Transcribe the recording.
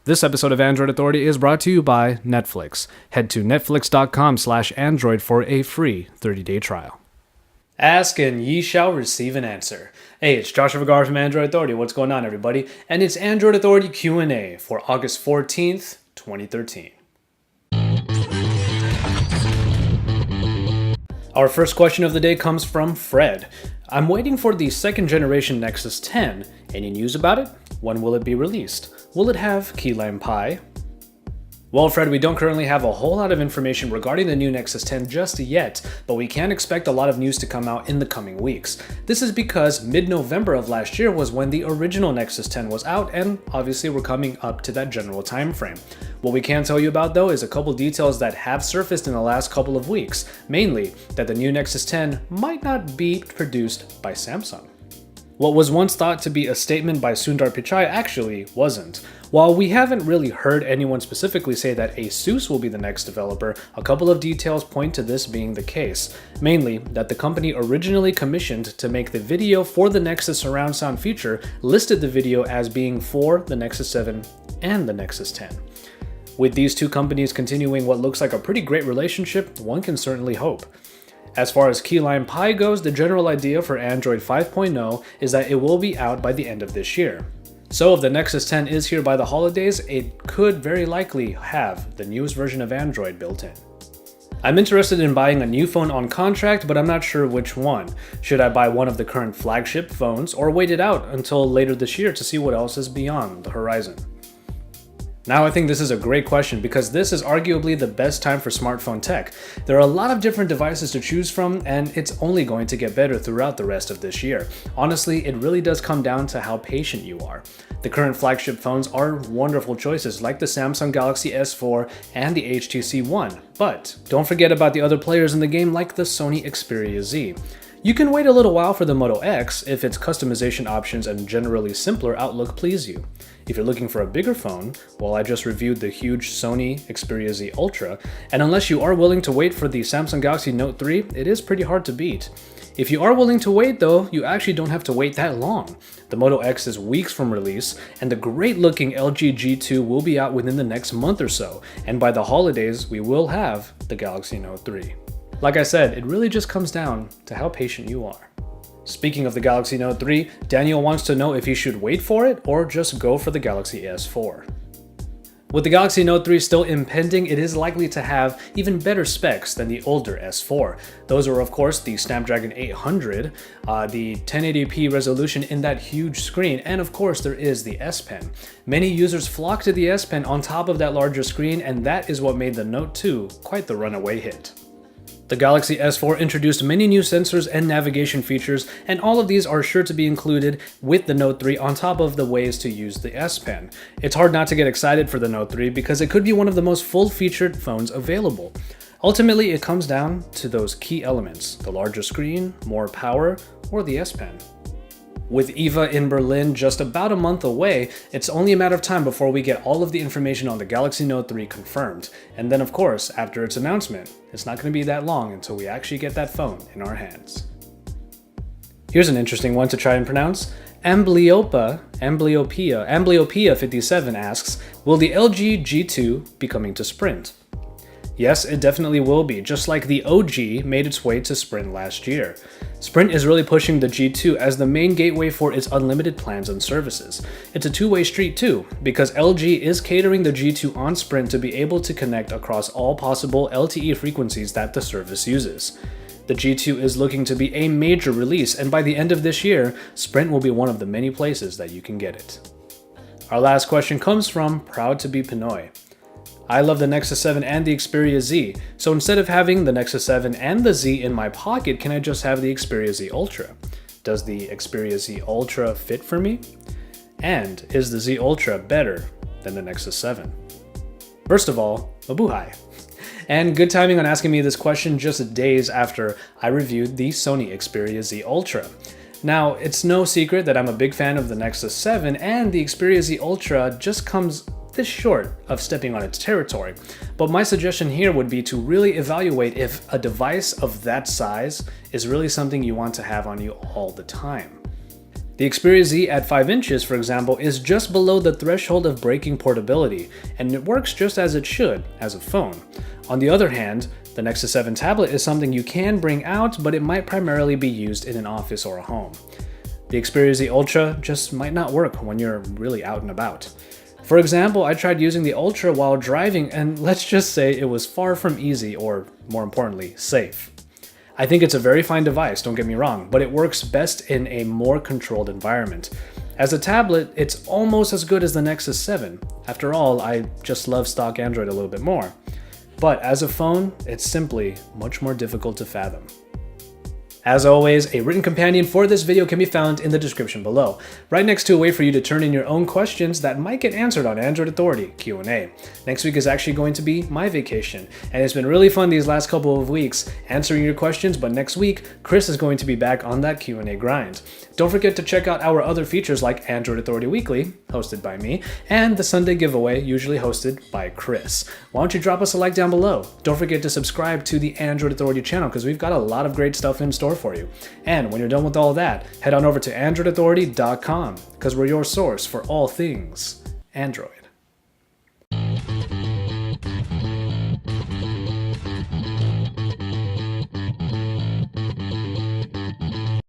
This episode of Android Authority is brought to you by Netflix. Head to netflix.com/android for a free 30-day trial. Ask and ye shall receive an answer. Hey, it's Joshua Vergara from Android Authority. What's going on, everybody? And it's Android Authority Q&A for August 14th, 2013. Our first question of the day comes from Fred. I'm waiting for the second generation Nexus 10. Any news about it? When will it be released? Will it have key lime pie? Well, Fred, we don't currently have a whole lot of information regarding the new Nexus 10 just yet, but we can expect a lot of news to come out in the coming weeks. This is because mid-November of last year was when the original Nexus 10 was out, and obviously we're coming up to that general time frame. What we can tell you about, though, is a couple details that have surfaced in the last couple of weeks, mainly that the new Nexus 10 might not be produced by Samsung. What was once thought to be a statement by Sundar Pichai actually wasn't. While we haven't really heard anyone specifically say that ASUS will be the next developer, a couple of details point to this being the case. Mainly, that the company originally commissioned to make the video for the Nexus surround sound feature listed the video as being for the Nexus 7 and the Nexus 10. With these two companies continuing what looks like a pretty great relationship, one can certainly hope. As far as key lime pie goes, the general idea for Android 5.0 is that it will be out by the end of this year. So if the Nexus 10 is here by the holidays, it could very likely have the newest version of Android built in. I'm interested in buying a new phone on contract, but I'm not sure which one. Should I buy one of the current flagship phones or wait it out until later this year to see what else is beyond the horizon? Now I think this is a great question because this is arguably the best time for smartphone tech. There are a lot of different devices to choose from, and it's only going to get better throughout the rest of this year. Honestly, it really does come down to how patient you are. The current flagship phones are wonderful choices like the Samsung Galaxy S4 and the HTC One, but don't forget about the other players in the game like the Sony Xperia Z. You can wait a little while for the Moto X if its customization options and generally simpler outlook please you. If you're looking for a bigger phone, well, I just reviewed the huge Sony Xperia Z Ultra, and unless you are willing to wait for the Samsung Galaxy Note 3, it is pretty hard to beat. If you are willing to wait though, you actually don't have to wait that long. The Moto X is weeks from release, and the great-looking LG G2 will be out within the next month or so, and by the holidays, we will have the Galaxy Note 3. Like I said, it really just comes down to how patient you are. Speaking of the Galaxy Note 3, Daniel wants to know if he should wait for it or just go for the Galaxy S4. With the Galaxy Note 3 still impending, it is likely to have even better specs than the older S4. Those are of course the Snapdragon 800, the 1080p resolution in that huge screen, and of course there is the S Pen. Many users flock to the S Pen on top of that larger screen, and that is what made the Note 2 quite the runaway hit. The Galaxy S4 introduced many new sensors and navigation features, and all of these are sure to be included with the Note 3 on top of the ways to use the S Pen. It's hard not to get excited for the Note 3 because it could be one of the most full-featured phones available. Ultimately, it comes down to those key elements: the larger screen, more power, or the S Pen. With IFA in Berlin just about a month away, it's only a matter of time before we get all of the information on the Galaxy Note 3 confirmed. And then of course, after its announcement, it's not going to be that long until we actually get that phone in our hands. Here's an interesting one to try and pronounce. Amblyopia 57 asks, will the LG G2 be coming to Sprint? Yes, it definitely will be, just like the OG made its way to Sprint last year. Sprint is really pushing the G2 as the main gateway for its unlimited plans and services. It's a two-way street too, because LG is catering the G2 on Sprint to be able to connect across all possible LTE frequencies that the service uses. The G2 is looking to be a major release, and by the end of this year, Sprint will be one of the many places that you can get it. Our last question comes from Proud to be Pinoy. I love the Nexus 7 and the Xperia Z, so instead of having the Nexus 7 and the Z in my pocket, can I just have the Xperia Z Ultra? Does the Xperia Z Ultra fit for me? And is the Z Ultra better than the Nexus 7? First of all, mabuhay. And good timing on asking me this question just days after I reviewed the Sony Xperia Z Ultra. Now, it's no secret that I'm a big fan of the Nexus 7, and the Xperia Z Ultra just comes this short of stepping on its territory. But my suggestion here would be to really evaluate if a device of that size is really something you want to have on you all the time. The Xperia Z at 5 inches, for example, is just below the threshold of breaking portability, and it works just as it should, as a phone. On the other hand, the Nexus 7 tablet is something you can bring out, but it might primarily be used in an office or a home. The Xperia Z Ultra just might not work when you're really out and about. For example, I tried using the Ultra while driving, and let's just say it was far from easy or, more importantly, safe. I think it's a very fine device, don't get me wrong, but it works best in a more controlled environment. As a tablet, it's almost as good as the Nexus 7. After all, I just love stock Android a little bit more. But as a phone, it's simply much more difficult to fathom. As always, a written companion for this video can be found in the description below, right next to a way for you to turn in your own questions that might get answered on Android Authority Q&A. Next week is actually going to be my vacation, and it's been really fun these last couple of weeks answering your questions, but next week, Chris is going to be back on that Q&A grind. Don't forget to check out our other features like Android Authority Weekly, hosted by me, and the Sunday giveaway, usually hosted by Chris. Why don't you drop us a like down below? Don't forget to subscribe to the Android Authority channel because we've got a lot of great stuff in store for you. And when you're done with all that, head on over to AndroidAuthority.com because we're your source for all things Android.